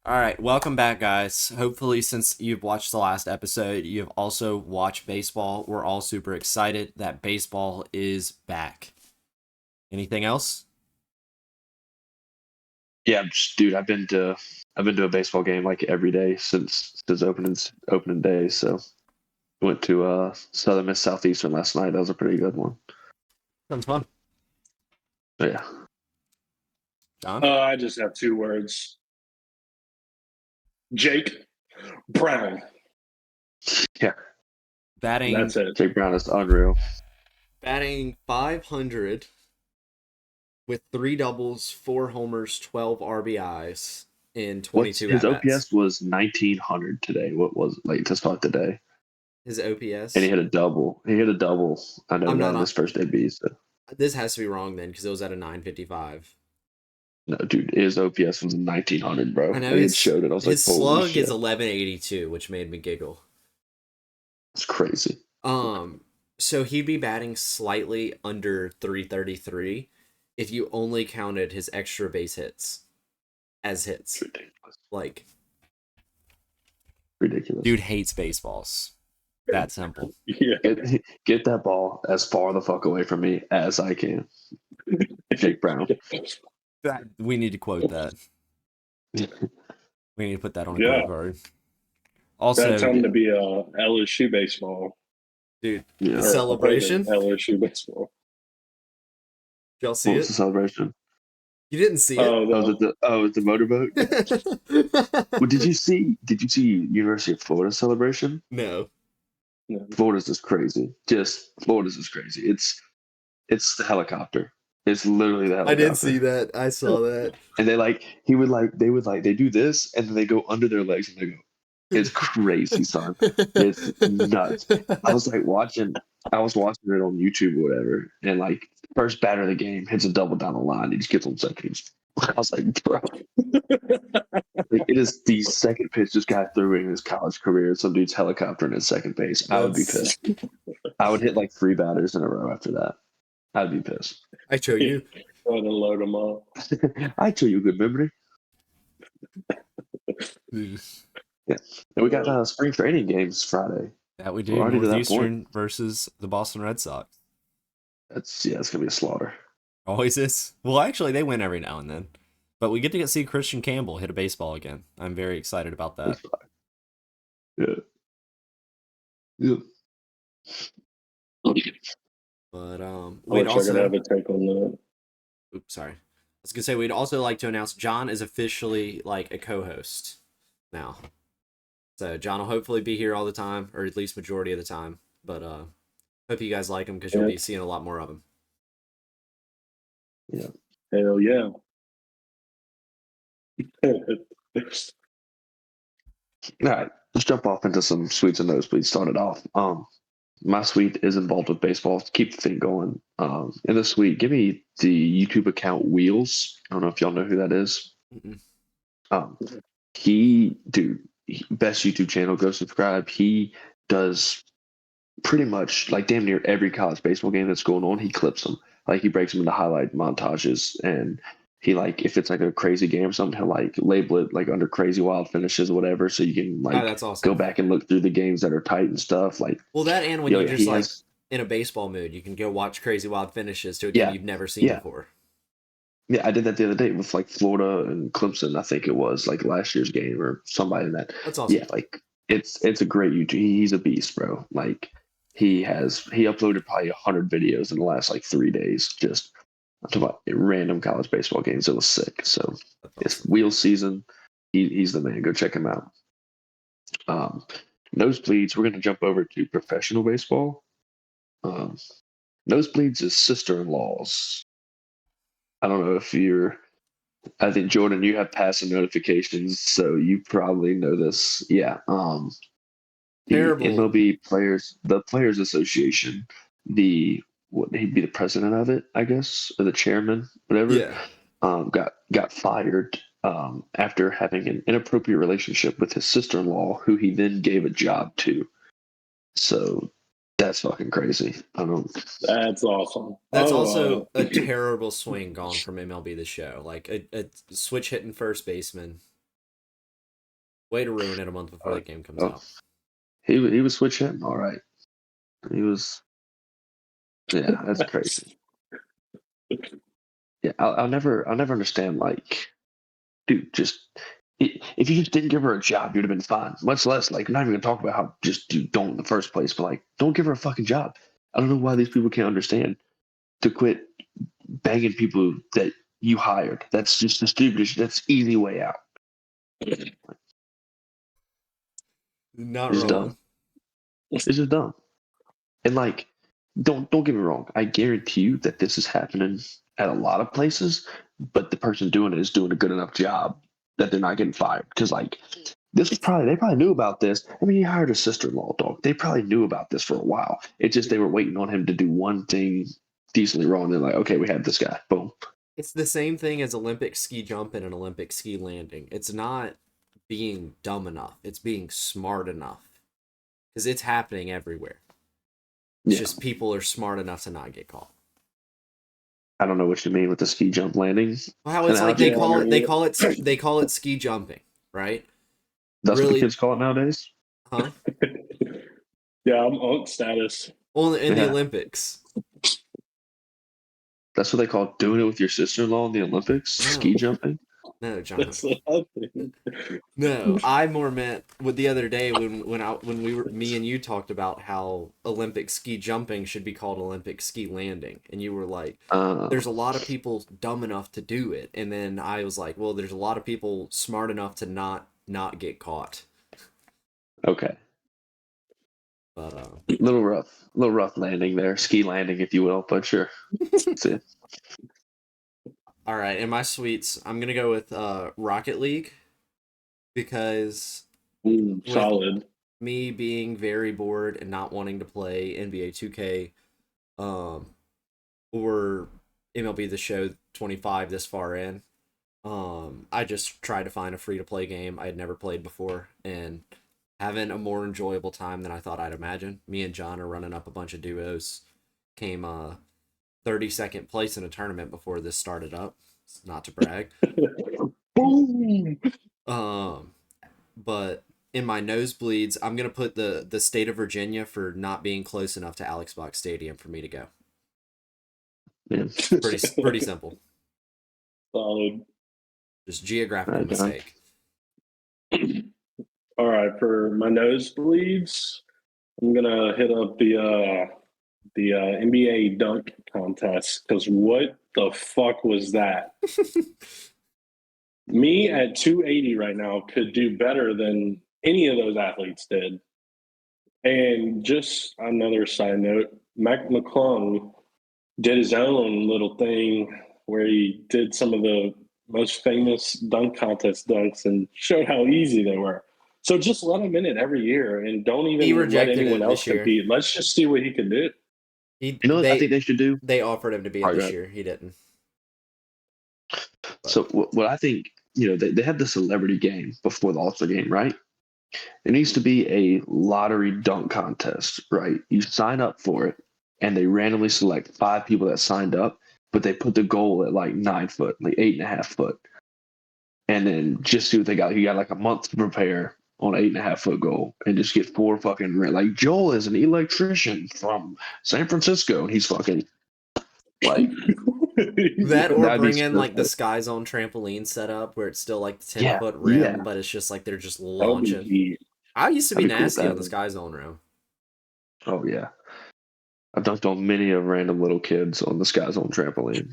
All right, welcome back, guys. Hopefully, since you've watched the last episode, you've also watched baseball. We're all super excited that baseball is back. Anything else? Yeah, dude, I've been to a baseball game like every day since opening day. So went to Southern Miss Southeastern last night. That was a pretty good one. Sounds fun. But yeah, John? I just have two words. Jake Brown. yeah. Batting That's it. Jake Brown is unreal. batting 500 with 3 doubles, 4 homers, 12 RBIs in 22 His at-bats. OPS was 1900 today. What was like to start the day? His OPS. And he hit a double. I know I'm that not in on. his first debut. So. This has to be wrong then because it was at a 955. No, dude, his OPS was 1900, bro. I know And it his, showed it. I was his like, holy slug shit. is 1182, which made me giggle. It's crazy. So he'd be batting slightly under 333 if you only counted his extra base hits as hits. It's ridiculous. Like, Ridiculous. dude hates baseballs. That simple. Yeah. Get that ball as far the fuck away from me as I can. Jake Brown. We need to quote that. We need to put that on a Yeah. quote card. Also, That's time to be LSU baseball. dude, Yeah. the celebration. Did LSU baseball. y'all see What was it? the celebration? You didn't see it. The motorboat. Well, did you see University of Florida celebration? No. Florida's just crazy. It's the helicopter. It's literally the helicopter. I did see that. I saw that. And they do this and then they go under their legs and they go. It's crazy, son. It's nuts. I was watching it on YouTube or whatever, and like first batter of the game hits a double down the line. He just gets on second. I was like, bro, it is the second pitch this guy threw in his college career. Some dude's helicopter in his second base. I would be pissed. I would hit like 3 batters in a row after that. I'd be pissed. I show you. Trying to load them up. I'd show you a good memory. Yeah, and we got spring training games Friday. That we do. We're already to that Northeastern versus the Boston Red Sox. It's gonna be a slaughter. Always is. Well, actually, they win every now and then. But we get to see Christian Campbell hit a baseball again. I'm very excited about that. Yeah. Yeah. But I we'd wish I also could have a take on that. Oops, sorry. I was gonna say we'd also like to announce John is officially like a co-host now. So John will hopefully be here all the time, or at least majority of the time. But hope you guys like him because you'll be seeing a lot more of him. Yeah. Hell yeah. All right, let's jump off into some sweets and nosebleeds. Start it off. My suite is involved with baseball to keep the thing going. In the suite, give me the YouTube account Wheels. I don't know if y'all know who that is. Mm-mm. Best YouTube channel. Go subscribe. He does pretty much like damn near every college baseball game that's going on. He clips them. Like he breaks them into highlight montages, and he if it's like a crazy game or something, he'll like label it like under crazy wild finishes or whatever, so you can That's awesome. go back and look through the games that are tight and stuff. Well, that and when you're just in a baseball mood, you can go watch crazy wild finishes to a game you've never seen before. Yeah, I did that the other day with like Florida and Clemson. I think it was like last year's game or somebody in that. That's awesome. Yeah, like it's a great YouTube. He's a beast, bro. Like he uploaded probably 100 videos in the last like 3 days. Just I'm talking about random college baseball games. It was sick. So it's wheel season. He's the man. Go check him out. Nosebleeds. We're gonna jump over to professional baseball. Nosebleeds is sister-in-laws. I don't know if I think Jordan, you have passing notifications, so you probably know this. Yeah. Terrible. The the Players Association, he'd be the president of it, I guess, or the chairman, whatever. Yeah. Got fired after having an inappropriate relationship with his sister-in-law, who he then gave a job to. So that's fucking crazy. I don't. That's awesome. That's also a terrible swing gone from MLB The Show. Like a switch hitting first baseman Way to ruin it a month before that game comes Oh, out. he was switch hitting all right. He was. Yeah, that's crazy. Yeah, I'll never understand. Like, dude, just if you just didn't give her a job, you'd have been fine. Much less, like, I'm not even gonna talk about how just you don't in the first place, but like, don't give her a fucking job. I don't know why these people can't understand to quit banging people that you hired. That's just the stupidest. That's easy way out. Not It's just wrong. dumb. It's just dumb. And like, don't get me wrong. I guarantee you that this is happening at a lot of places, but the person doing it is doing a good enough job that they're not getting fired. Because like, this was probably they probably knew about this. I mean, he hired a sister-in-law dog. They probably knew about this for a while. It's just they were waiting on him to do one thing decently wrong. They're like, okay, we have this guy. Boom. It's the same thing as Olympic ski jumping and Olympic ski landing. It's not being dumb enough. It's being smart enough. Because it's happening everywhere. It's Yeah. just people are smart enough to not get caught. I don't know what you mean with the ski jump landing. Well, how it's like analogy. they call it ski jumping, right? That's what the Really, kids call it nowadays. huh? Yeah, I'm on status. Well, in the Yeah. Olympics. That's what they call doing it with your sister-in-law in the Olympics. No. Ski jumping. No, John. That's the other thing. No, I more meant with the other day when me and you talked about how Olympic ski jumping should be called Olympic ski landing, and you were like, "There's a lot of people dumb enough to do it," and then I was like, "Well, there's a lot of people smart enough to not get caught." Okay. But Little rough landing there, ski landing, if you will. But sure. That's it. all right, in my sweets, I'm gonna go with Rocket League because Solid. me being very bored and not wanting to play NBA 2K, or MLB The Show 25 this far in, I just tried to find a free to play game I had never played before and having a more enjoyable time than I thought I'd imagine. Me and John are running up a bunch of duos. Came 32nd place in a tournament before this started up. Not to brag. Boom. But in my nosebleeds, I'm gonna put the state of Virginia for not being close enough to Alex Box Stadium for me to go. Yeah. Pretty simple. Solid. Just geographical Right, John. mistake. All right, for my nosebleeds, I'm gonna hit up the NBA dunk contest because what the fuck was that? Me at 280 right now could do better than any of those athletes did. And just another side note, Mac McClung did his own little thing where he did some of the most famous dunk contest dunks and showed how easy they were. So just let him in it every year and don't He even let rejected anyone it else this year. compete. Let's just see what he can do. You You know what I think they should do? They offered him to be it Alright, this right. year. He didn't. So what I think, they have the celebrity game before the All-Star game, right? There needs to be a lottery dunk contest, right? You sign up for it, and they randomly select 5 people that signed up, but they put the goal at like 9 foot, like 8.5 foot, and then just see what they got. You got like a month to prepare on 8.5 foot goal, and just get 4 fucking like Joel is an electrician from San Francisco, and he's fucking like That or that'd be bring in so like the funny. Sky Zone trampoline setup where it's still like the 10 Yeah, foot rim, yeah. but it's just like they're just That would be launching. heat. I used to be That'd be cool with nasty on that. the Sky Zone rim. Oh yeah. I've dunked on many of random little kids on the Sky Zone trampoline.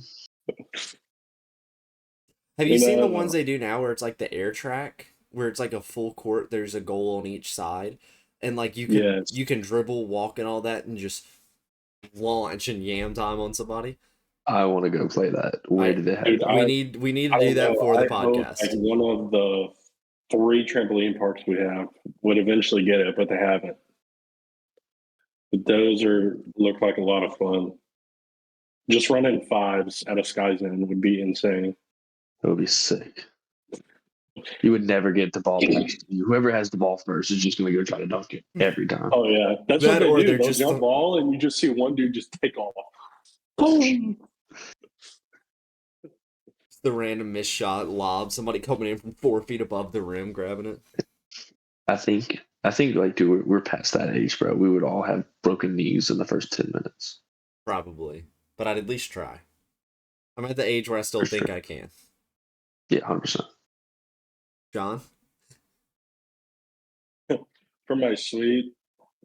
Have you You seen the know, ones they do now where it's like the air track, where it's like a full court, there's a goal on each side, and like yes. you can dribble, walk, and all that, and just launch and yam time on somebody. I want to go play that. Where do they have Dude, that? We need I to do don't that know. for the I hope like podcast. one of the 3 trampoline parks we have would eventually get it, but they haven't. But those look like a lot of fun. Just running 5s at a Sky Zone would be insane. That would be sick. You would never get the ball passed to you. Whoever has the ball first is just going to go try to dunk it every time. Oh yeah, that's That what they or do. they're They'll just jump ball, and you just see one dude just take off. Boom! the random missed shot lob, somebody coming in from 4 feet above the rim, grabbing it. I think like dude, we're past that age, bro. We would all have broken knees in the first 10 minutes Probably, but I'd at least try. I'm at the age where I still for think sure. I can. Yeah, 100%. John? For my suite,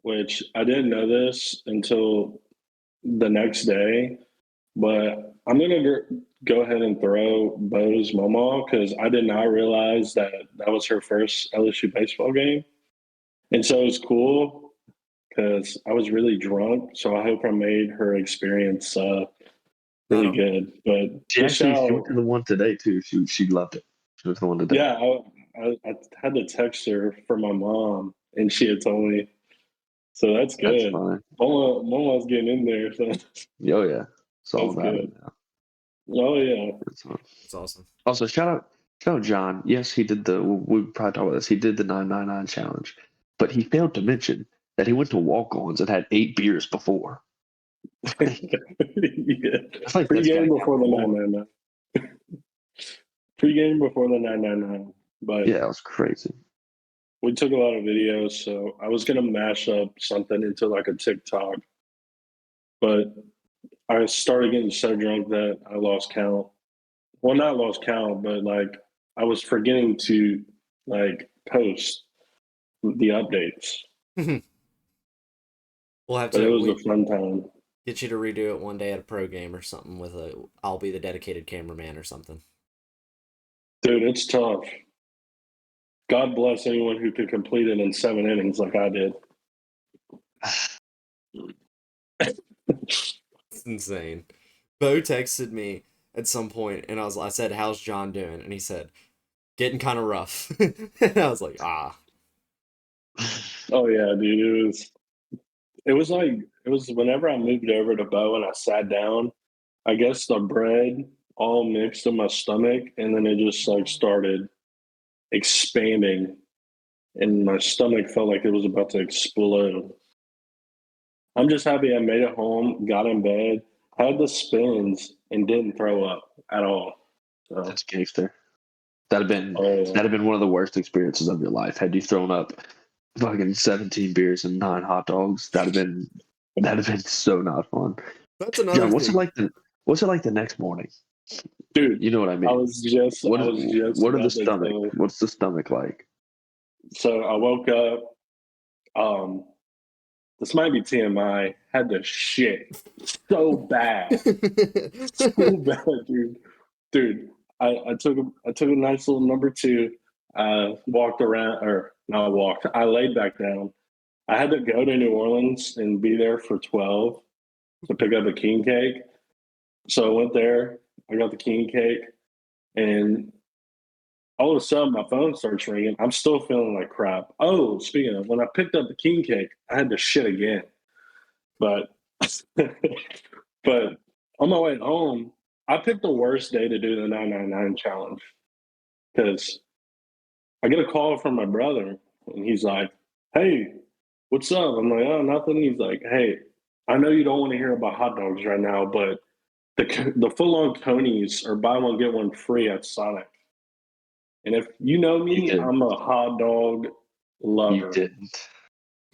which I didn't know this until the next day, but I'm gonna go ahead and throw Bo's mama because I did not realize that that was her first LSU baseball game, and so it's cool because I was really drunk. So I hope I made her experience really That'll good. But She just actually she went shout, to the one today too. She loved it. She was the one today. yeah, I had to text her for my mom, and she had told me. So that's That's good. fine. Mama's getting in there, so Oh yeah, it's all that's about it good. now. Oh yeah. That's fine. It's awesome. Also, shout out John. Yes, he did the. We probably talked about this. He did the 999 challenge, but he failed to mention that he went to walk-ons and had 8 beers before. Yeah. I feel like this guy Pre-game got before the more. 999. Pre-game before the 999. But Yeah, it was crazy. we took a lot of videos, so I was gonna mash up something into like a TikTok, but I started getting so drunk that I lost count. Well, not lost count, but like I was forgetting to like post the updates. We'll have But it to was a fun time. get you to redo it one day at a pro game or something with a I'll be the dedicated cameraman or something. Dude, it's tough. God bless anyone who could complete it in 7 innings like I did. It's insane. Bo texted me at some point and I said, "How's John doing?" And he said, "Getting kind of rough." And I was like, "Ah." Oh yeah, dude. It was whenever I moved over to Bo and I sat down, I guess the bread all mixed in my stomach and then it just like started expanding and my stomach felt like it was about to explode. I'm just happy I made it home, got in bed, had the spins, and didn't throw up at all. So, That's gangster. That'd have been oh that'd have been one of the worst experiences of your life had you thrown up fucking 17 beers and 9 hot dogs. That'd have been so not fun. That's another John, thing. what's it like the next morning? dude, You know what I I mean. was just What I is was just what are the about to stomach? say. What's the stomach like? So I woke up. Um, this might be TMI. Had to shit so bad, so bad, dude. Dude, I took a nice little number two. Walked around, or not walked. I laid back down. I had to go to New Orleans and be there for 12 to pick up a king cake. So I went there. I got the king cake, and all of a sudden my phone starts ringing. I'm still feeling like crap. Oh, speaking of, when I picked up the king cake, I had to shit again. But but on my way home, I picked the worst day to do the 999 challenge because I get a call from my brother and he's like, "Hey, what's up?" I'm like, "Oh, nothing." He's like, "Hey, I know you don't want to hear about hot dogs right now, but the full on Tony's are buy one get one free at Sonic. And if you know You me, did. I'm a hot dog You lover, didn't.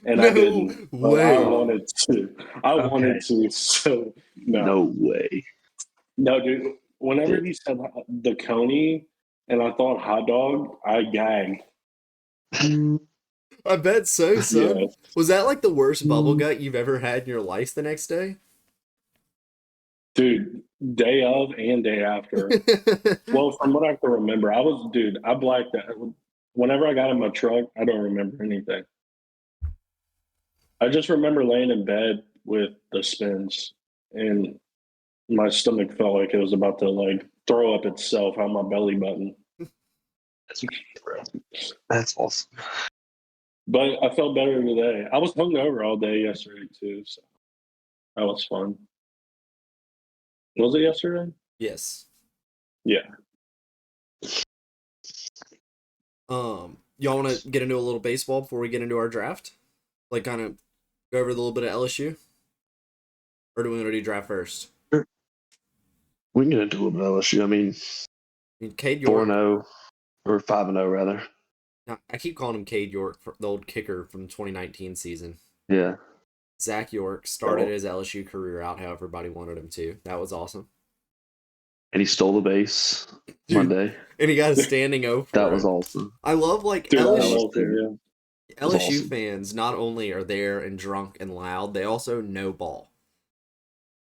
and I No didn't, but I way. Oh, wanted to. I okay. wanted to. So no, No way. no, dude. Whenever Did. he said the Coney, and I thought hot dog, I gagged. I bet so, Yeah, son. Was that like the worst bubble gut you've ever had in your life the next day? dude. Day of and day after. Well, from what I can remember, dude. I blacked out. Whenever I got in my truck, I don't remember anything. I just remember laying in bed with the spins, and my stomach felt like it was about to like throw up itself out my belly button. That's bro. That's awesome. But I felt better today. I was hungover all day yesterday too, so that was fun. Was it yesterday? Yes. Yeah. Y'all want to get into a little baseball before we get into our draft? Like, kind of go over a little bit of LSU? Or do we want to do draft first? Sure. We can get into a little bit of LSU. I mean, I mean, Cade 4 and York, 0 or 5 and 0 rather. I keep calling him Cade York, the old kicker from the 2019 season. Yeah. Zach York started his LSU career out how everybody wanted him to. That was awesome. And he stole the base Dude, Monday. and he got a standing O for That it. was awesome. I love like Dude, that was LSU. awesome, yeah. LSU awesome. fans not only are there and drunk and loud, they also know ball.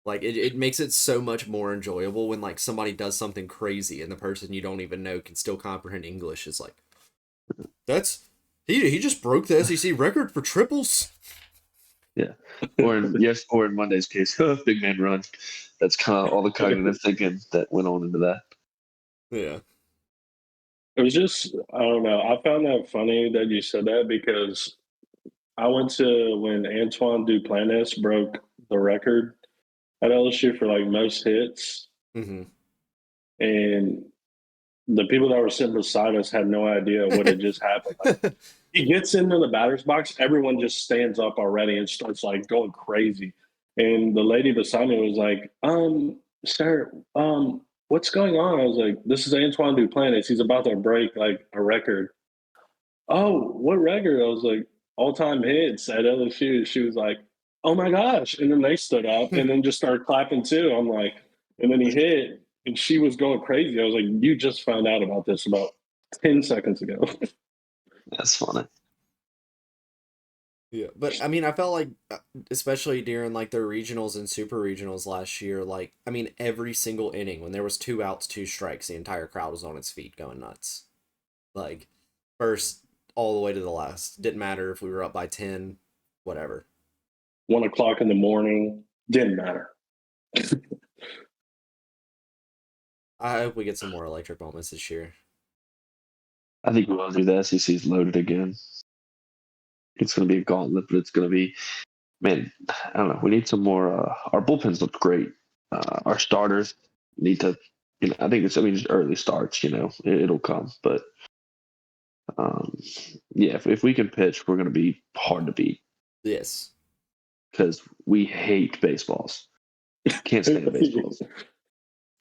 Like it makes it so much more enjoyable when like somebody does something crazy and the person you don't even know can still comprehend English. Is like, that's he just broke the SEC record for triples. Yeah. Or in Monday's case, big man run. That's kind of all the cognitive thinking that went on into that. Yeah. It was just, I don't know. I found that funny that you said that because I went to when Antoine Duplantis broke the record at LSU for like most hits, Mm-hmm. and the people that were sitting beside us had no idea what had just happened. Like, he gets into the batter's box, everyone just stands up already and starts like going crazy. And the lady beside me was like, sir, what's going on? I was like, this is Antoine Duplantis. He's about to break like a record. Oh, what record? I was like, all time hits at LSU. She was like, oh my gosh. And then they stood up and then just started clapping too. I'm like, and then he hit and she was going crazy. I was like, you just found out about this about 10 seconds ago. That's funny. Yeah, but I mean, I felt like, especially during like their regionals and super regionals last year, like I mean, every single inning when there was 2 outs, 2 strikes, the entire crowd was on its feet going nuts. Like first all the way to the last. Didn't matter if we were up by 10, whatever. 1 o'clock in the morning, didn't matter. I hope we get some more electric moments this year. I think we will do. The SEC's loaded again. It's going to be a gauntlet, but it's going to be, man, I don't know. We need some more. Our bullpens look great. Our starters need to, I think it's early starts, it'll come. But yeah, if we can pitch, we're going to be hard to beat. Yes. Because we hate baseballs. Can't stand baseballs.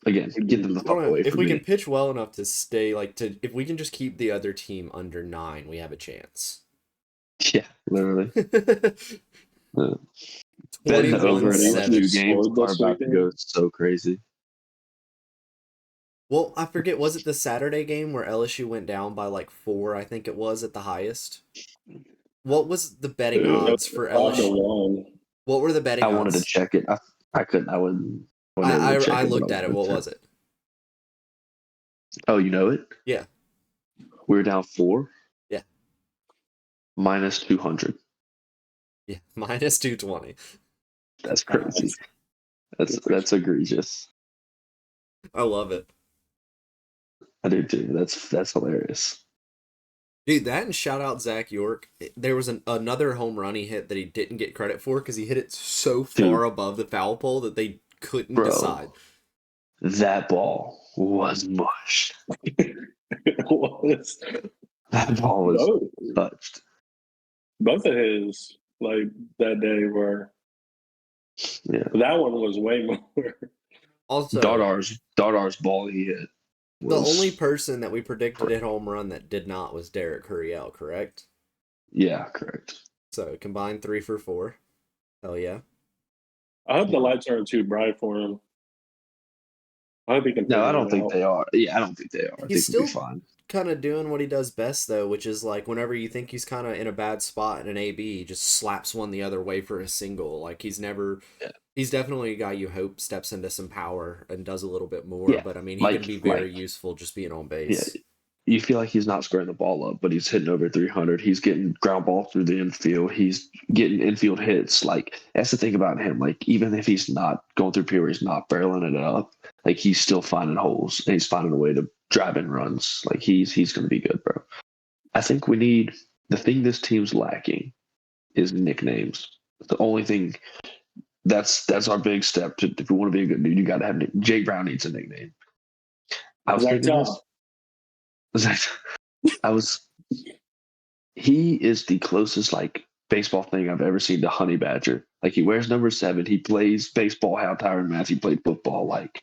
Again, get them the fuck away if from we me. can pitch well enough to stay if we can just keep the other team under 9, we have a chance. Yeah, literally. 21-7. 2 games are about to go so crazy. Well, I forget, was it the Saturday game where LSU went down by like 4, I think it was at the highest? What was the betting odds for LSU? What were the betting odds? I wanted to check it. I couldn't. I wouldn't. I looked at it. What was it? Oh, you know it? Yeah. We're down 4. Yeah. Minus 200. Yeah, minus 220. That's crazy. That's egregious. I love it. I do too. That's hilarious. Dude, that and shout out Zach York. There was another home run he hit that he didn't get credit for because he hit it so far above the foul pole that they couldn't decide. That ball was mush. That ball was touched. Both of his, like, that day were. Yeah. That one was way more. Also, Dardar's ball he hit. The only person that we predicted hit home run that did not was Derek Hurriel, correct? Yeah, correct. So combined 3 for 4. Hell yeah. I hope the lights aren't too bright for him. I hope he can. No, I don't think they are. Yeah, I don't think they are. He's still fine. Kind of doing what he does best though, which is like whenever you think he's kind of in a bad spot in an AB, he just slaps one the other way for a single. Like he's definitely a guy you hope steps into some power and does a little bit more. Yeah, but I mean, he can be very useful just being on base. Yeah. You feel like he's not squaring the ball up, but he's hitting over 300. He's getting ground ball through the infield. He's getting infield hits. Like that's the thing about him. Like even if he's not going through a period, he's not barreling it up. Like he's still finding holes and he's finding a way to drive in runs. Like he's going to be good, bro. I think we need the thing this team's lacking is nicknames. The only thing that's our big step to if you want to be a good dude, you got to have Jake Brown needs a nickname. I was thinking this. He is the closest like baseball thing I've ever seen to Honey Badger. Like he wears number 7. He plays baseball how Tyrann Matthew played football. Like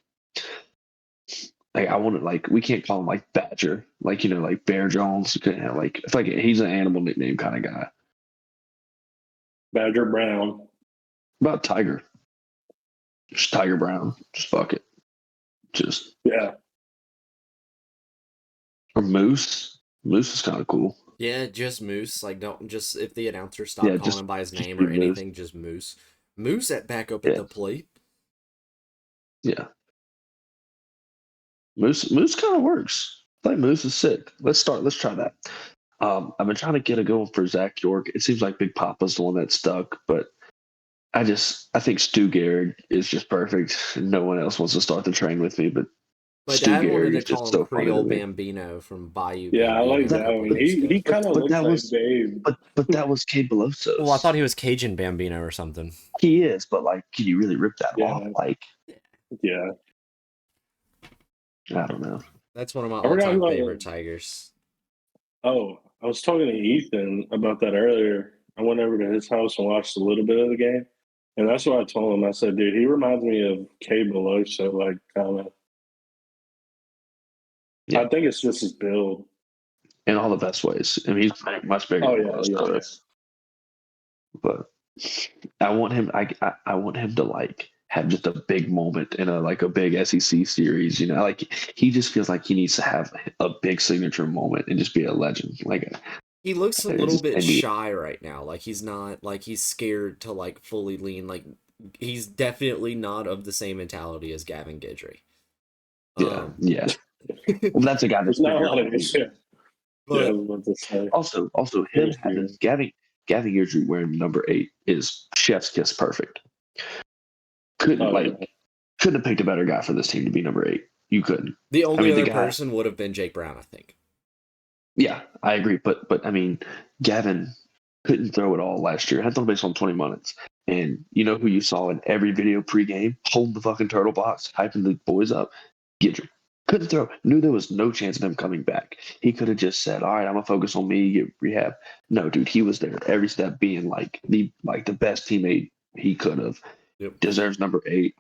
like I want to like we can't call him like Badger, like like Bear Jones. You couldn't have like it's like he's an animal nickname kind of guy. Badger Brown. About Tiger, just Tiger Brown, just fuck it, just Yeah. or Moose. Moose is kind of cool. Yeah, just Moose. Like, don't just if the announcer stop Yeah, calling him by his just name be or Moose. anything, just Moose. Moose at back up at Yeah. the plate. Yeah, Moose kind of works. Like Moose is sick. Let's try that. I've been trying to get a going for Zach York. It seems like Big Papa's the one that stuck, but I think Stu Gehrig is just perfect. No one else wants to start the train with me, but My Stu dad wanted Gehrig to is call just him so funny to Creole me. Bambino from Bayou Yeah, I like Bambino a that couple one. years ago. He kind of But looks that like was Babe. but that was Kate Belosos. Well, I thought he was Cajun Bambino or something. He is, but like, can you really rip that off? Yeah. Like, Yeah. I don't know. That's one of my I forgot all-time who I favorite was. Tigers. Oh, I was talking to Ethan about that earlier. I went over to his house and watched a little bit of the game. And that's what I told him. I said, dude, he reminds me of Kay Beloso, like kind of. Yeah. I think it's just his build. In all the best ways. I mean, he's much bigger than Beloso is. But I want him. I want him to like have just a big moment in a big SEC series. Like he just feels like he needs to have a big signature moment and just be a legend. Like He looks a little bit I mean- shy right now. Like he's not like he's scared to like fully lean. Like he's definitely not of the same mentality as Gavin Guidry. Yeah. Well, that's a guy that's There's not a bigger lot of than yeah. But I was about to say. Also him having Gavin Guidry wearing number 8 is chef's kiss perfect. Couldn't have picked a better guy for this team to be number 8. You couldn't. the only the other guy- person would have been Jake Brown, I think. Yeah, I agree. But I mean, Gavin couldn't throw it all last year. Had thrown based on 20 minutes. And you know who you saw in every video pregame holding the fucking turtle box, hyping the boys up? Guidry. Couldn't throw. Knew there was no chance of him coming back. He could have just said, "All right, I'm gonna focus on me, get rehab." No, dude, he was there every step, being like the best teammate he could have. Yep. Deserves number 8.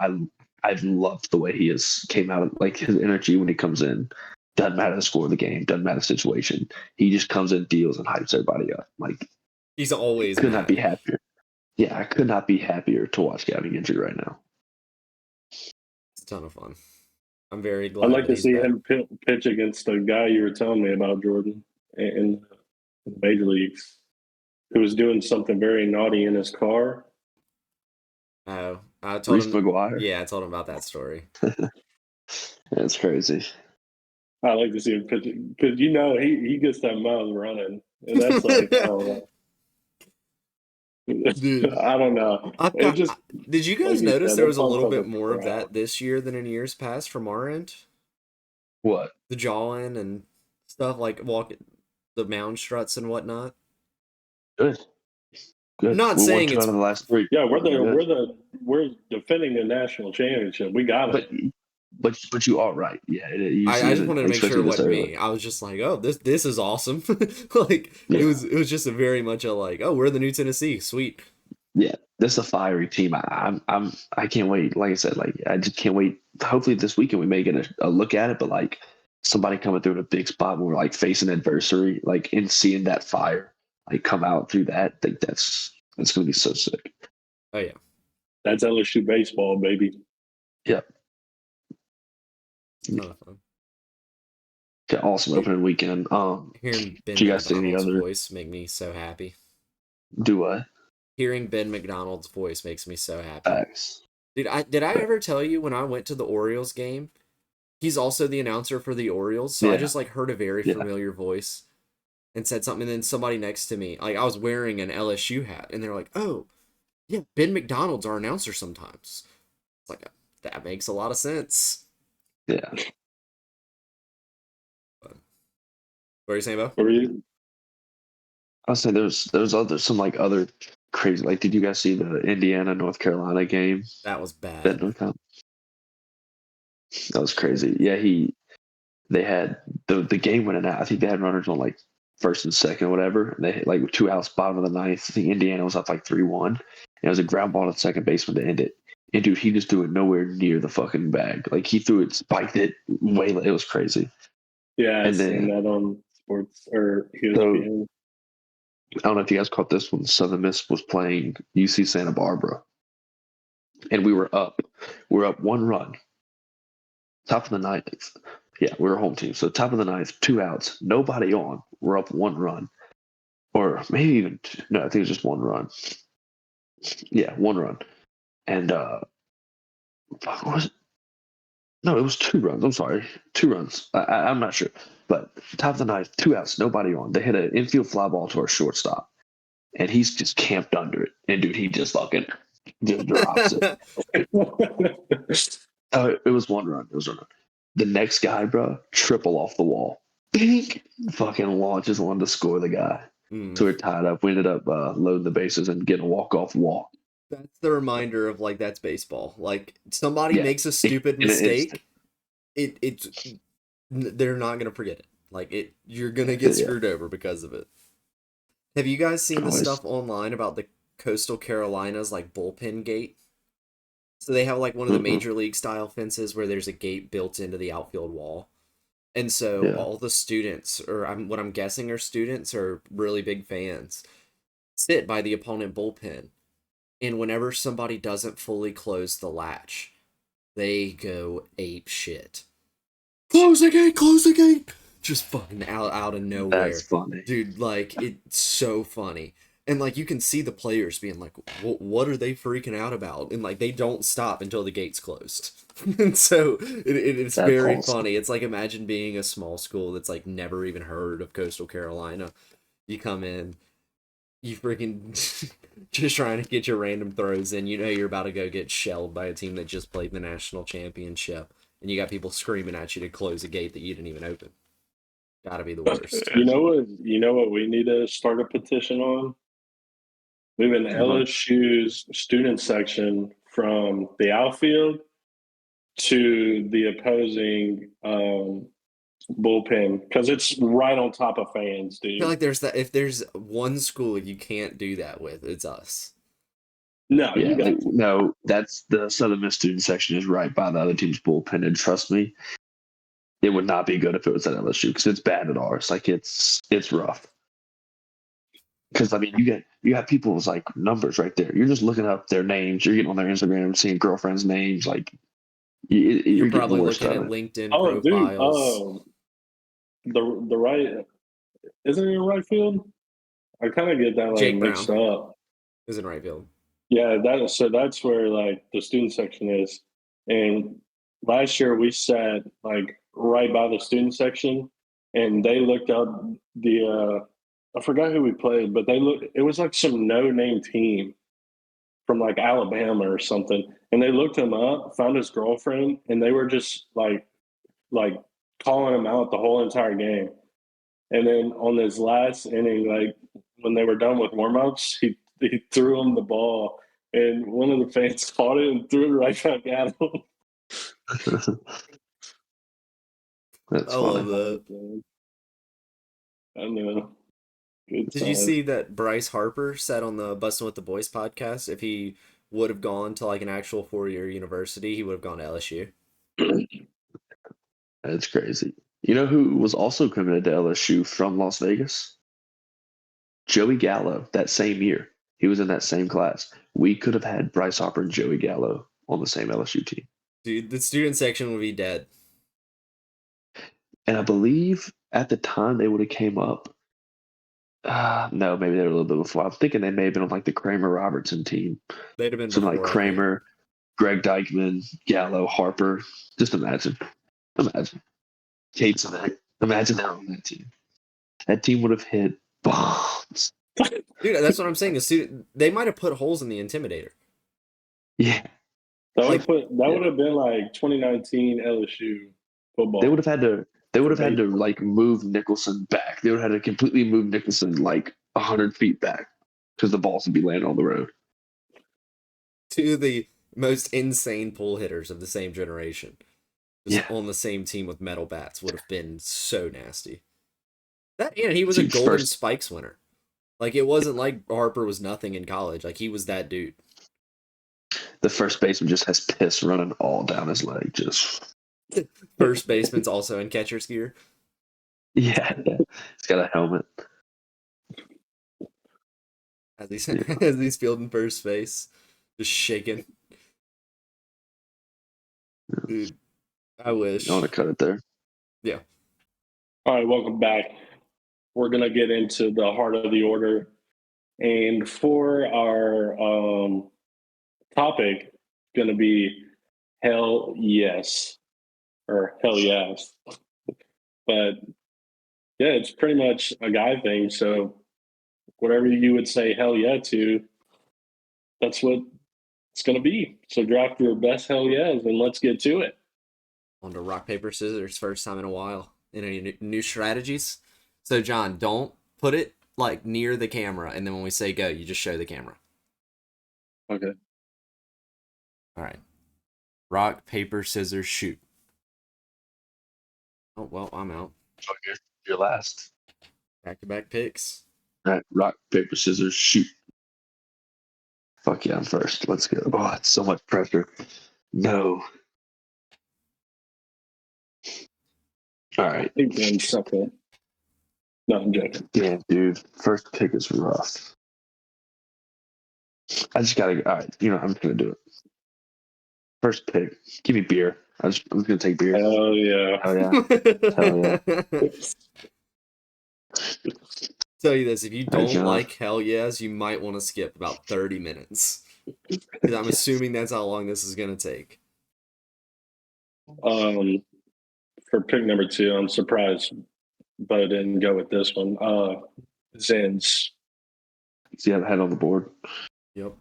I've loved the way he came out, like his energy when he comes in. Doesn't matter the score of the game, doesn't matter the situation. He just comes in, deals, and hypes everybody up. Like He's always could not be happier. Yeah, I could not be happier to watch Gavin Guidry right now. It's a ton of fun. I'm very glad. I'd like that to he's see back. him pitch against the guy you were telling me about, Jordan, in the major leagues, who was doing something very naughty in his car. Oh, I told Reese him. McGuire. Yeah, I told him about that story. That's crazy. I like to see him pitch because he gets that mouth running, and that's like I don't know. Dude. I don't know. Did you guys like you notice said, there it was a pumps little up bit the more of crowd. that this year than in years past from our end? What? The jawing and stuff like walking the mound struts and whatnot. Good. Good. I'm not we saying won 2 it's- out of the last 3. Yeah, we're defending the national championship. We got it. But you are right. Yeah, I just wanted to make sure it wasn't me. I was just like, oh, this is awesome. Like Yeah. it was just a very much a like, oh, we're the new Tennessee, sweet. Yeah, this is a fiery team. I can't wait. Like I said, like I just can't wait. Hopefully this weekend we may get a look at it, but like somebody coming through in a big spot when we're like facing adversity, like and seeing that fire like come out through that, I think that's gonna be so sick. Oh yeah, That's LSU baseball, baby. Yep. it's not fun. Okay, awesome opening weekend. Hearing Ben do you guys see any McDonald's other- voice make me so happy. Do what? Hearing Ben McDonald's voice makes me so happy. Facts. Did I ever tell you when I went to the Orioles game? He's also the announcer for the Orioles, so I Yeah. just like heard a very Yeah. familiar voice and said something. And then somebody next to me, like I was wearing an LSU hat, and they're like, "Oh, yeah, Ben McDonald's our announcer sometimes." It's like that makes a lot of sense. Yeah. What are you saying, Bo? What were you? I'll say there's some other crazy. Like, did you guys see the Indiana North Carolina game? That was bad. That was crazy. Yeah, they had the game winning out. I think they had runners on like first and second, or whatever. And they hit like 2 outs, bottom of the ninth. I think Indiana was up like 3-1. And it was a ground ball to second baseman to end it. And dude, he just threw it nowhere near the fucking bag. Like he threw it, spiked it way. It was crazy. Yeah, I And seen then that on sports or so ESPN. I don't know if you guys caught this one. Southern Miss was playing UC Santa Barbara, and we were up. We are up 1 run, top of the ninth. Yeah, we were home team. So top of the ninth, 2 outs, nobody on. We're up 1 run, or maybe even no. I think it was just 1 run. Yeah, 1 run, and what was it? No, it was 2 runs. I'm sorry, 2 runs. I'm not sure, but top of the ninth, 2 outs, nobody on. They hit an infield fly ball to our shortstop, and he's just camped under it. And dude, he just fucking just drops it. Oh, it was 1 run. It was 1 run. The next guy, bro, triple off the wall. Bink! Fucking launches one to score the guy. So we're tied up. We ended up loading the bases and getting a walk-off walk. That's the reminder of like that's baseball. Like somebody Yeah. makes a stupid In an mistake, it's they're not gonna forget it. Like you're gonna get Yeah. screwed over because of it. Have you guys seen the Oh, stuff online about the Coastal Carolinas like bullpen gate? So they have like one of the major league style fences where there's a gate built into the outfield wall. And so Yeah. all the students, or what I'm guessing are students, are really big fans, sit by the opponent bullpen. And whenever somebody doesn't fully close the latch, they go ape shit. Close the gate, close the gate! Just fucking out of nowhere. That's funny. Dude, like, it's so funny. And, like, you can see the players being like, what are they freaking out about? And, like, they don't stop until the gate's closed. And so, it's That's very awesome. funny. It's like, imagine being a small school that's, like, never even heard of Coastal Carolina. You come in, you freaking just trying to get your random throws in. You know you're about to go get shelled by a team that just played the national championship. And you got people screaming at you to close a gate that you didn't even open. Gotta be the worst. You know what? You know what we need to start a petition on? Moving LSU's student section from the outfield to the opposing bullpen because it's right on top of fans, I dude. feel like there's that. If there's one school you can't do that with, it's us. No, Yeah, you got like, no, that's the Southern Miss student section is right by the other team's bullpen, and trust me, it would not be good if it was at LSU because it's bad at ours. Like it's rough. Because I mean, you got people's like numbers right there. You're just looking up their names. You're getting on their Instagram, seeing girlfriends' names. Like you're getting the Probably worst looking of at it. LinkedIn Oh, dude. profiles. The right isn't it in right field? I kind of get that like Jake mixed Brown up. is in right field. Yeah, that's where like the student section is. And last year we sat like right by the student section, and they looked up the I forgot who we played, but they looked. It was like some no name team from like Alabama or something, and they looked him up, found his girlfriend, and they were just like calling him out the whole entire game. And then on this last inning, like when they were done with warmups, he threw him the ball, and one of the fans caught it and threw it right back at him. That's I love funny. that. I know. Good Did you time. see that Bryce Harper said on the Bustin' with the Boys podcast if he would have gone to like an actual 4-year university, he would have gone to LSU? That's crazy. You know who was also committed to LSU from Las Vegas? Joey Gallo. That same year, he was in that same class. We could have had Bryce Harper and Joey Gallo on the same LSU team. Dude, the student section would be dead. And I believe at the time they would have came up. No, maybe they were a little bit before. I'm thinking they may have been on like the Kramer Robertson team. They'd have been Something before, like I think. Kramer, Greg Dykman, Gallo, Harper. Just imagine. Kate Savack. Imagine they're on that team. That team would have hit bombs. Dude, that's what I'm saying. They might have put holes in the Intimidator. Yeah. That would have been like 2019 LSU football. They would have had to like move Nicholson back. They would have had to completely move Nicholson like 100 feet back because the balls would be landing on the road. Two of the most insane pull hitters of the same generation. Just on the same team with metal bats would have been so nasty. He was a Golden Spikes winner. Like, it wasn't like Harper was nothing in college. Like, he was that dude. the first baseman just has piss running all down his leg. Just First baseman's also in catcher's gear. yeah. He's got a helmet. As he's fielding first base, just shaking. Dude, I wish. You want to cut it there? Yeah. All right, welcome back. We're going to get into the heart of the order. And for our topic, going to be hell yes or hell yes. But yeah, it's pretty much a guy thing. So whatever you would say hell yeah to, that's what it's going to be. So draft your best hell yes and let's get to it. On to rock, paper, scissors, first time in a while. Any new strategies? So, John, don't put it like near the camera, and then when we say go, you just show the camera. Okay. All right. Rock, paper, scissors, shoot. Oh, well, I'm out. Oh, you're last. Back-to-back picks. All right, rock, paper, scissors, shoot. Fuck yeah, I'm first. Let's go. Oh, it's so much pressure. No. All right. I think one second. No, I'm joking. Damn, dude. First pick is rough. I just gotta. All right, I'm just gonna do it. First pick. Give me beer. I'm just gonna take beer. Hell yeah. Oh yeah. Hell yeah. Tell you this, if you Hey, don't John. like hell yes, you might want to skip about 30 minutes. Because I'm assuming that's how long this is going to take. For pick number 2, I'm surprised, but I didn't go with this one. Zins. See, I had on the board. Yep.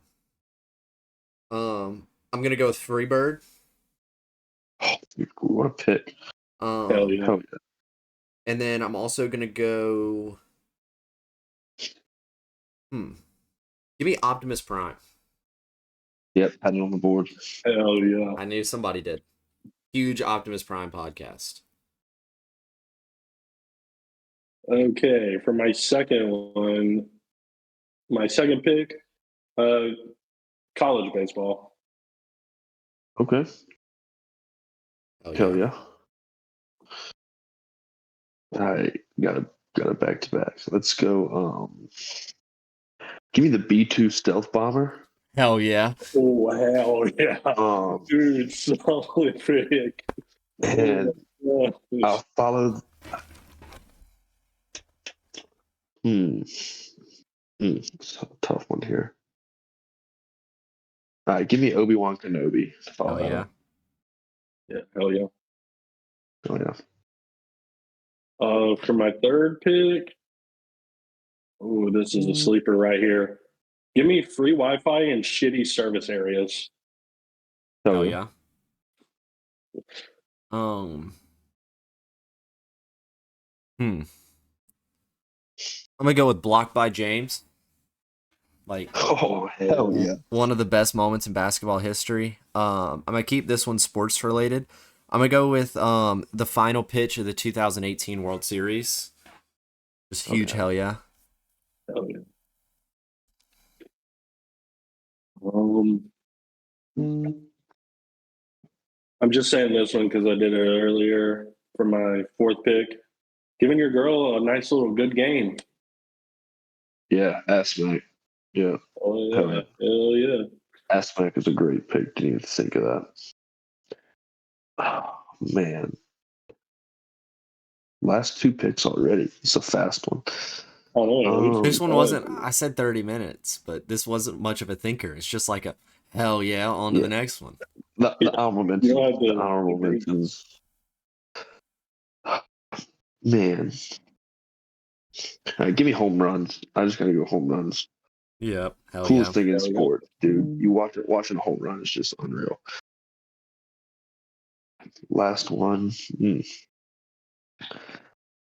I'm going to go with Freebird. Oh, dude, what a pick. Hell yeah. Hell yeah. And then I'm also going to go... Give me Optimus Prime. Yep, had it on the board. Hell yeah. I knew somebody did. Huge Optimus Prime podcast. Okay, for my second one, my second pick, college baseball. Okay. Hell yeah. All right, got a back to back. So let's go. Give me the B-2 stealth bomber. Hell yeah. Oh, hell yeah. Dude, solid pick. And I'll follow. It's a tough one here. All right, give me Obi-Wan Kenobi. Hell yeah. Yeah, hell yeah. Oh yeah. For my third pick, oh, this is a sleeper right here. Give me free Wi-Fi in shitty service areas. Hell yeah. I'm gonna go with Blocked by James. Like, oh hell yeah. One of the best moments in basketball history. I'm gonna keep this one sports related. I'm gonna go with the final pitch of the 2018 World Series. Just huge, hell yeah. Hell yeah. I'm just saying this one because I did it earlier for my fourth pick. Giving your girl a nice little good game. Yeah, Asmac. Yeah. Oh yeah. Hell yeah. Asmac is a great pick. Didn't even think of that. Oh man. Last 2 picks already. It's a fast one. This one wasn't, I said 30 minutes, but this wasn't much of a thinker. It's just like a hell yeah, on to the next one. The honorable mentions. Man. All right, give me home runs. I just gotta go home runs. Yep. Coolest thing in sport, dude. You watching a home run is just unreal. Last one. Man,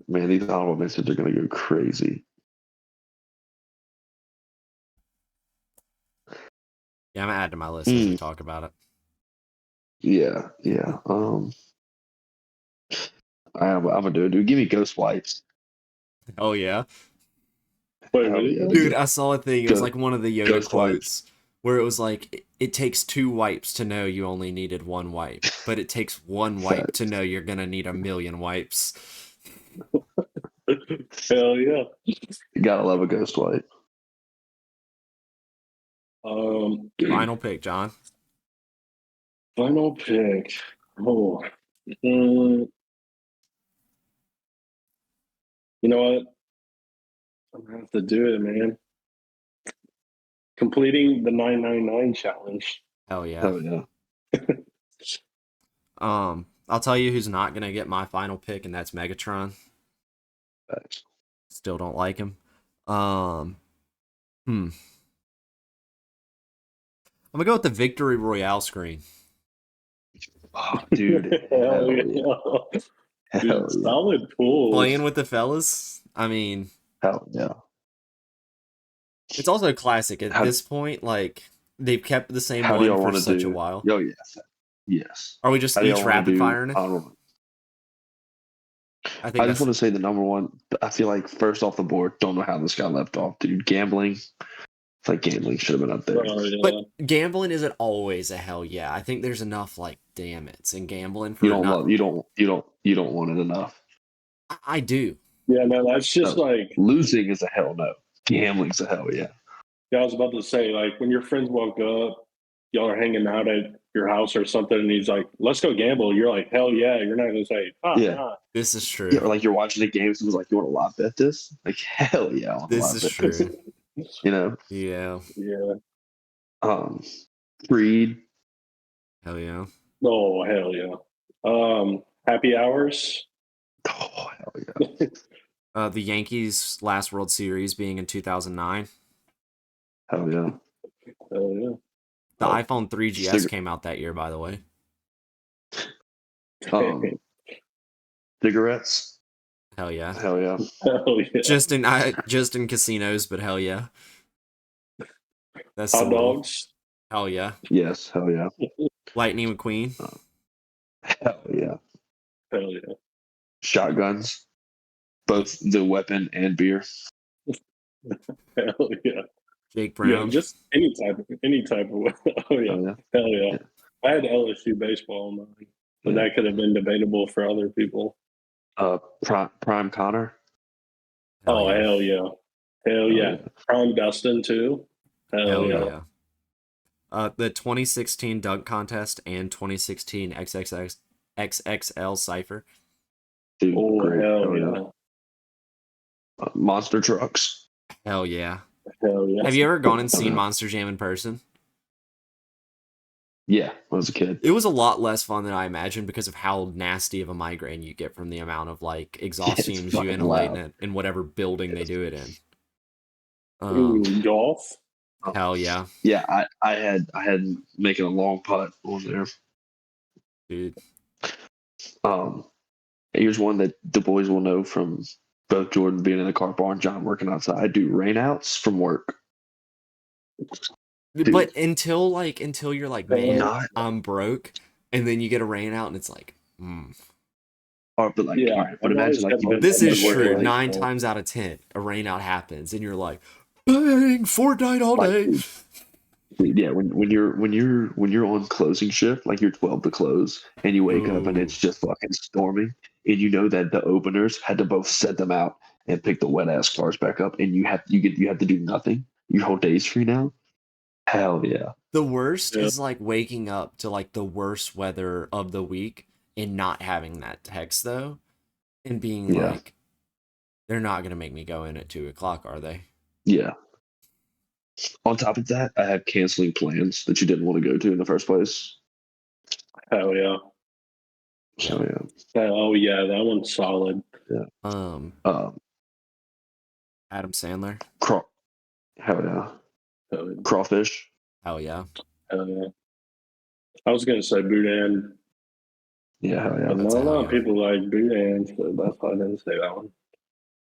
these honorable mentions are gonna go crazy. Yeah, I'm gonna add to my list as we talk about it. Yeah. I'm gonna do it, dude. Give me Ghost Wipes. Oh yeah. Wait, really? Dude, I saw a thing. It was like one of the Yoda Ghost quotes where it was like it takes 2 wipes to know you only needed 1 wipe, but it takes 1 wipe to know you're gonna need a million wipes. Hell yeah. You gotta love a ghost wipe. Final pick, John. Final pick. Oh, you know what? I'm gonna have to do it, man. Completing the 999 challenge. Hell yeah. Hell yeah. I'll tell you who's not gonna get my final pick, and that's Megatron. Facts. Still don't like him. I'm gonna go with the Victory Royale screen. Oh, dude. Hell Hell yeah. yeah. Dude, Hell yeah. solid pools. Playing with the fellas. I mean, Hell yeah. it's also a classic at How- this point. Like they've kept the same How do one y'all for want to such do? a while. Oh yeah. Yes. Are we just How do each y'all wanna rapid do firing it? honorable? I think I that's just want to say the number one. I feel like first off the board. Don't know how this got left off, dude. Gambling. It's like gambling should have been up there. Oh, yeah. But gambling isn't always a hell yeah. I think there's enough like damn it's in gambling for You don't not. love. You don't want it enough. I do. Yeah, no, that's just No. like, Losing is a hell no. Gambling's a hell yeah. I was about to say, like when your friends walk up, y'all are hanging out at your house or something, and he's like, let's go gamble. You're like, hell yeah. You're not going to say, Yeah. nah. This is true. Yeah, or like you're watching a game, someone's like, "You want to lot bet this?" Like, hell yeah, I want to This lot is bet true. this. You know, Yeah. Yeah. Creed. Hell yeah. Oh, hell yeah. Happy hours. Oh hell yeah, The Yankees' last World Series being in 2009. hell yeah. Hell yeah. The Oh, iPhone 3GS cigar- came out that year, by the way. Cigarettes. Hell yeah. Hell yeah. Hell yeah. Just in casinos, but hell yeah. That's Hot the rule. dogs. Hell yeah. Yes. Hell yeah. Lightning McQueen. Hell yeah. Hell yeah. Shotguns. Both the weapon and beer. Hell yeah. Jake Yeah, Brown. just any type of. Oh yeah. Hell yeah. Hell yeah. Yeah. I had LSU baseball in mind, but Yeah. that could have been debatable for other people. Prime Connor. Oh hell yeah. Hell yeah. yeah. Prime Dustin too. Hell yeah. The 2016 dunk contest and 2016 XXL Cypher. Dude, Oh great. hell yeah. Monster trucks. Hell yeah. Hell yeah. Have you ever gone and seen Monster Jam in person? Yeah, when I was a kid. It was a lot less fun than I imagined because of how nasty of a migraine you get from the amount of like exhaust It's fumes you fucking inhalate loud. in whatever building they do it in. Ooh, golf. Hell yeah, Yeah, I had making a long putt on there. dude. Here's one that the boys will know from both Jordan being in the car bar and John working outside. I do rainouts from work. Dude. But until you're like, man, Not- I'm broke, and then you get a rain out, and it's like, But like, Yeah, all right, but I've always imagine like had you my- been this is working, true. like, 9 times out of 10, a rain out happens, and you're like, bang, Fortnite all Like, day. yeah, when you're on closing shift, like you're 12 to close, and you wake up and Ooh. it's just fucking storming, and you know that the openers had to both set them out and pick the wet ass cars back up, and you have to do nothing. Your whole day's free now. Hell yeah. The worst Yeah. is like waking up to like the worst weather of the week and not having that text though, and being Yeah. like, they're not gonna make me go in at 2 o'clock, are they? Yeah. On top of that, I have canceling plans that you didn't want to go to in the first place. Hell yeah. So yeah. Oh yeah, that one's solid. Adam Sandler. Hell yeah. Hell yeah. Crawfish. Hell yeah. Hell yeah. I was gonna say Boudin. Yeah, hell yeah. But That's not a a hell lot yeah. of people like Boudin, so that's why I didn't say that one.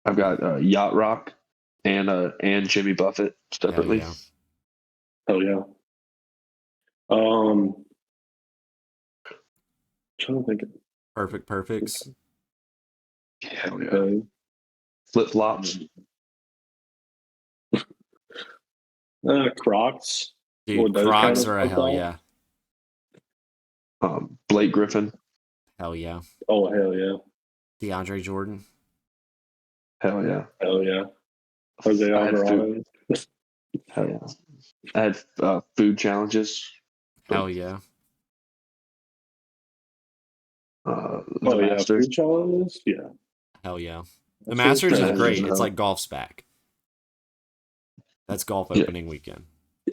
I've got Yacht Rock and Jimmy Buffett Hell separately. yeah. Hell yeah. Trying to think of Perfects. Hell yeah. Flip flops. Crocs. Dude, those kind Crocs of are a hell football? yeah. Blake Griffin. Hell yeah. Oh hell yeah, DeAndre Jordan. Hell yeah. hell yeah. Jose I had food. Alvarado. Hell yeah. I had food challenges. Hell yeah. The Oh yeah, Masters. food challenges. Yeah, Hell yeah. The that's so Masters is Masters trash. great. and It's hell. like golf's back. That's golf Yeah. opening weekend.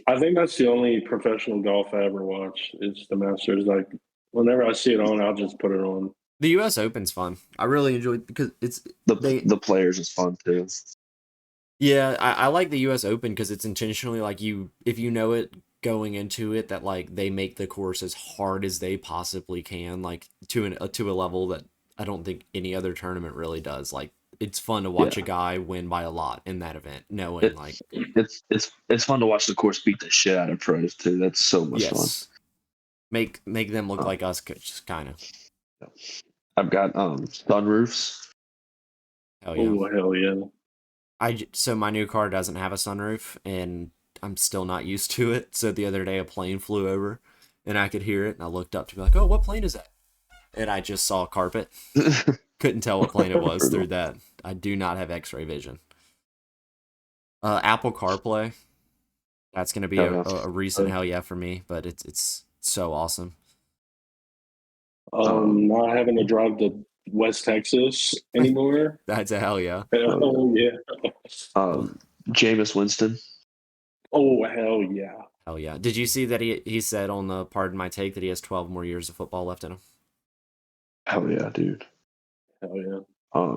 I think that's the only professional golf I ever watch. It's the Masters. Like whenever I see it on, I'll just put it on. The US Open's fun. I really enjoy it because The players is fun too. yeah, I like the US Open because it's intentionally like if you know it going into it that like they make the course as hard as they possibly can, like to a level that I don't think any other tournament really does. Like it's fun to watch a Yeah. guy win by a lot in that event, knowing like It's fun to watch the course beat the shit out of pros too. That's so much fun. yes, make them look Um, like us, just kind of. I've got sunroofs. Hell yeah. Oh hell yeah. So my new car doesn't have a sunroof and I'm still not used to it. So the other day a plane flew over and I could hear it and I looked up to be like, "Oh, what plane is that?" And I just saw carpet. Couldn't tell what plane it was through that. I do not have X-ray vision. Apple CarPlay. That's gonna be a recent hell yeah for me, but it's so awesome. Not having to drive to West Texas anymore. That's a hell yeah. Oh yeah. Jameis Winston. Oh hell yeah. Hell yeah. Did you see that he said on the Pardon My Take that he has 12 more years of football left in him? Hell yeah, dude. Hell yeah.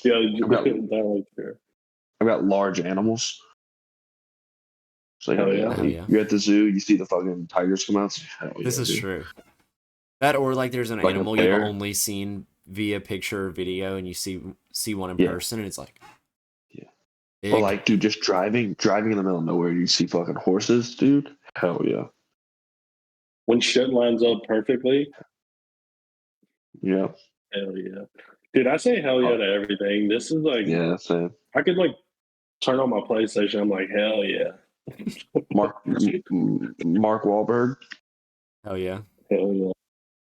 Yeah, that I've got large animals. So Hell yeah. Hell yeah. You're at the zoo, you see the fucking tigers come out. Hell yeah, This is dude. true. That or like there's an Like a animal you've bear? only seen via picture or video and you see one in Yeah. person and it's like Yeah. big. Or like, dude, just driving in the middle of nowhere, you see fucking horses, dude. Hell yeah. When shit lines up perfectly. Yeah. Hell yeah. Dude, I say hell yeah to everything. This is like Yeah, same. I could like turn on my PlayStation. I'm like, hell yeah. Mark Wahlberg. Hell yeah. Hell yeah.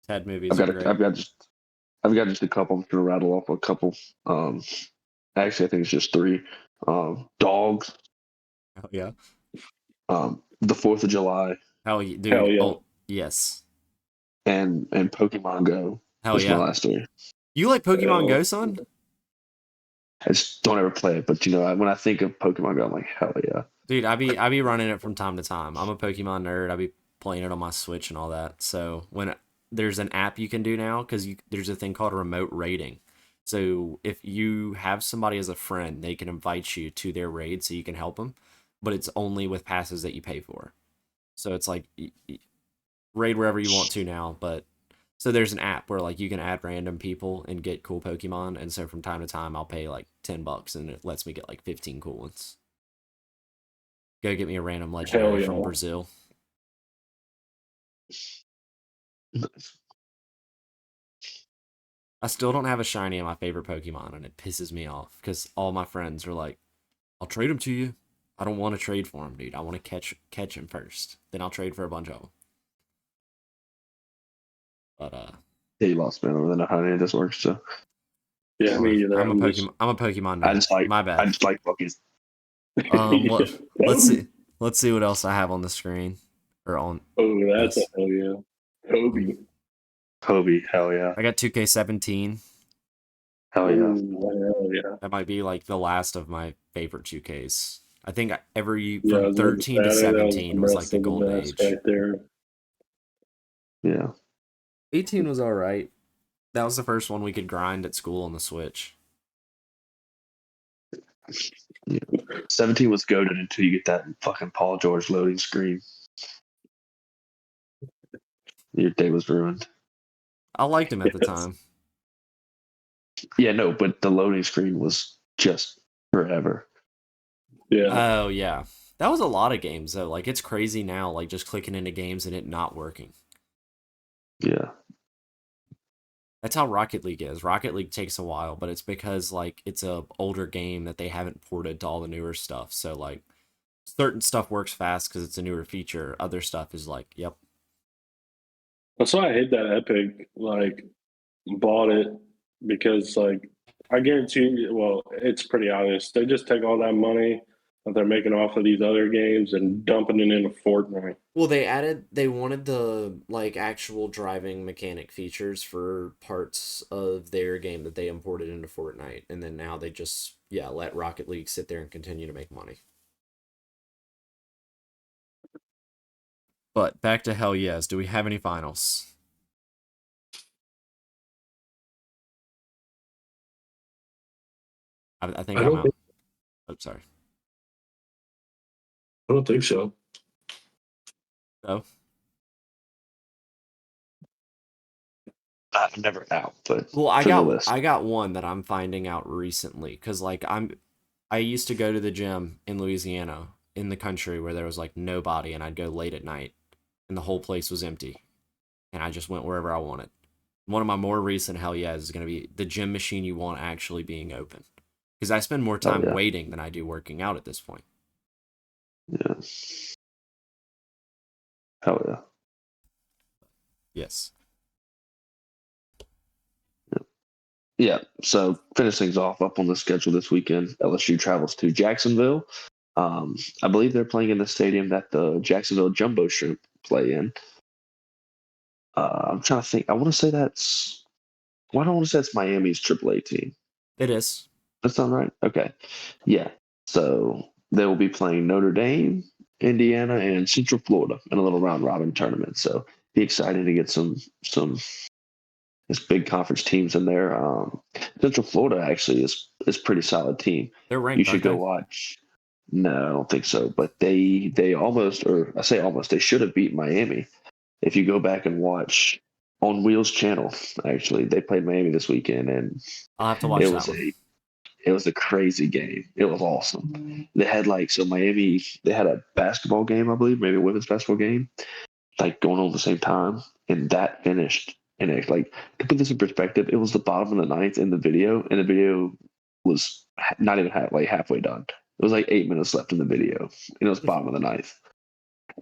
Ted movies are great. I've got just a couple. I'm just gonna rattle off a couple. Actually, I think it's just three. Dogs. Hell yeah. The 4th of July Hell yeah, dude. Hell yeah. Oh, yes. and Pokemon Go. Hell was yeah. my last three. You like Pokemon Hell. Go, son? I just don't ever play it, but when I think of Pokemon Go, I'm like, hell yeah. Dude, I be running it from time to time. I'm a Pokemon nerd. I be playing it on my Switch and all that. So when there's an app you can do now, because there's a thing called remote raiding. So if you have somebody as a friend, they can invite you to their raid so you can help them, but it's only with passes that you pay for. So it's like raid wherever you want to now, but so there's an app where like you can add random people and get cool Pokemon, and so from time to time I'll pay like $10 and it lets me get like 15 cool ones. Go get me a random legendary from Brazil. I still don't have a shiny of my favorite Pokemon, and it pisses me off because all my friends are like, "I'll trade him to you." I don't want to trade for him, dude. I want to catch him first. Then I'll trade for a bunch of them. But Yeah, you lost me. I don't know how any of this works. So Yeah, me either. I'm a Pokemon nerd. I just like My bad. I just like Pokemon. Let's see what else I have on the screen or on. Oh, that's this. a hell yeah. Kobe, hell yeah. I got 2K17. Hell yeah. Ooh, hell yeah. That might be like the last of my favorite 2Ks. I think from Yeah, 13 to 17 was like the golden age. Right there. Yeah. 18 was all right. That was the first one we could grind at school on the Switch. Yeah. 17 was goaded until you get that fucking Paul George loading screen. Your day was ruined. I liked him at the time. Yeah, no, but the loading screen was just forever. Yeah. Oh, yeah. That was a lot of games, though. Like, it's crazy now, like, just clicking into games and it not working. Yeah. That's how Rocket League is. Rocket League takes a while, but it's because, like, it's a older game that they haven't ported to all the newer stuff. So, like, certain stuff works fast because it's a newer feature. Other stuff is like, yep. That's why I hate that Epic bought it because I guarantee you, well, it's pretty obvious. They just take all that money that they're making off of these other games and dumping it into Fortnite. Well, they wanted the like actual driving mechanic features for parts of their game that they imported into Fortnite, and then now they just let Rocket League sit there and continue to make money. But back to hell yes. Do we have any finals? I think I I'm don't out. think, Oh, sorry. I don't think so. Oh, I'm never out, but well, to the list. I got one that I'm finding out recently because I used to go to the gym in Louisiana in the country where there was like nobody, and I'd go late at night, and the whole place was empty, and I just went wherever I wanted. One of my more recent hell yeah is going to be the gym machine you want actually being open, because I spend more Oh time yeah, waiting than I do working out at this point. yeah, hell yeah. Yes. Yeah, so finish things off up on the schedule this weekend. LSU travels to Jacksonville. I believe they're playing in the stadium that the Jacksonville Jumbo Shrimp play in. I'm trying to think. I want to say that's. Why do I want to say it's Miami's AAA team? It is. That sound right? Okay. Yeah. So they will be playing Notre Dame, Indiana, and Central Florida in a little round robin tournament. So be excited to get some this big conference teams in there. Central Florida actually is pretty solid team. They're You ranked, should aren't go they? watch. No, I don't think so. But they almost, or I say almost, they should have beat Miami. If you go back and watch on Wheels channel, actually, they played Miami this weekend, and I'll have to it watch that was one. a crazy game. It was awesome. They had so Miami, they had a basketball game, I believe, maybe a women's basketball game, like going on at the same time, and that finished. And it to put this in perspective, it was the bottom of the ninth in the video, and the video was not even halfway done. It was like 8 minutes left in the video, and it was bottom of the ninth.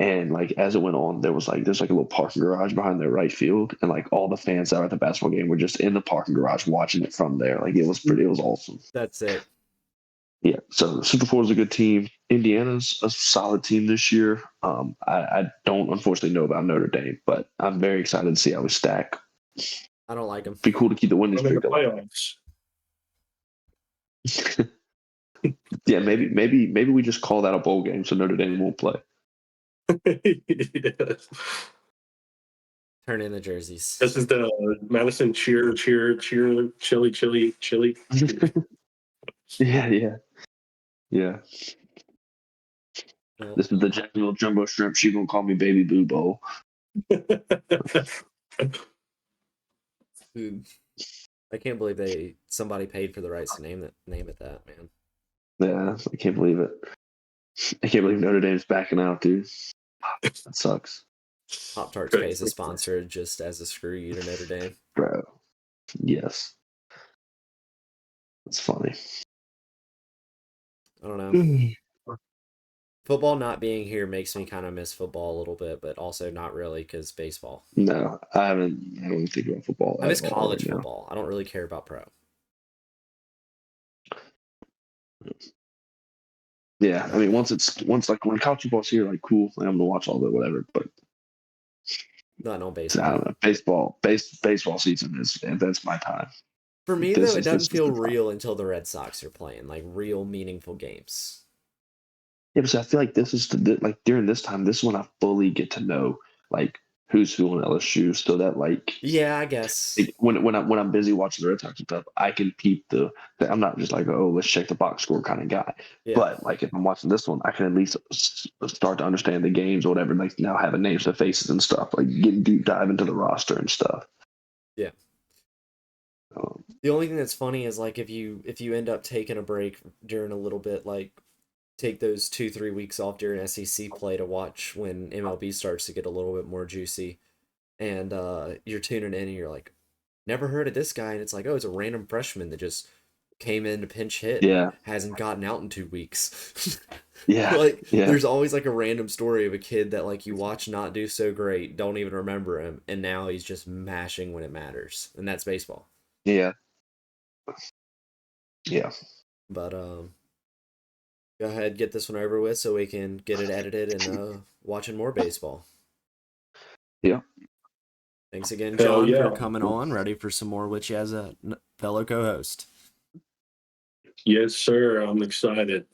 And as it went on, there's like a little parking garage behind their right field, and all the fans that were at the basketball game were just in the parking garage watching it from there. It was awesome. That's it. Yeah, so Super Four is a good team. Indiana's a solid team this year. I don't unfortunately know about Notre Dame, but I'm very excited to see how we stack. I don't like them. Be cool to keep the winning I'm in the streak alive. playoffs. Yeah, maybe we just call that a bowl game so Notre Dame won't play. Yes. Turn in the jerseys. This is the Madison cheer, chili. Yeah. Well, This is the Jacksonville Jumbo Shrimp. She gonna call me Baby Boo Bowl. dude, I can't believe somebody paid for the rights to name it that, man. Yeah, I can't believe it. I can't believe Notre Dame's backing out, dude. That sucks, Pop Tarts pays a sponsor just as a screw you to Notre Dame. bro. Yes, that's funny. I don't know. Football not being here makes me kind of miss football a little bit, but also not really because baseball. No, I haven't. I don't think about football I miss at all college right now. football. I don't really care about pro. Yeah, I mean, once when college football's here, cool. I'm gonna watch all of it, whatever. But Not on I baseball. don't know. Baseball season is that's my time. For me, This though, it is doesn't feel the time. real until the Red Sox are playing, like real meaningful games. Yeah, but so I feel like this is during this time, this is when I fully get to know who's who on LSU, so that Yeah, I guess. when I'm busy watching the Red Sox and stuff, I can peep I'm not just oh, let's check the box score kind of guy. Yeah. But if I'm watching this one, I can at least start to understand the games or whatever. Now having names to faces and stuff, getting deep dive into the roster and stuff. Yeah. The only thing that's funny is if you end up taking a break during a little bit, take those 2-3 weeks off during SEC play to watch when MLB starts to get a little bit more juicy, and you're tuning in and you're like, never heard of this guy, and it's oh, it's a random freshman that just came in to pinch hit, Yeah. hasn't gotten out in 2 weeks. Yeah. Like, Yeah. there's always like a random story of a kid that like you watch not do so great, don't even remember him, and now he's just mashing when it matters, and that's baseball. Yeah. Yeah. But go ahead, get this one over with so we can get it edited and watching more baseball. Yeah. Thanks again, Hell John, for yeah. coming on. Ready for some more with you as a fellow co-host. Yes, sir. I'm excited.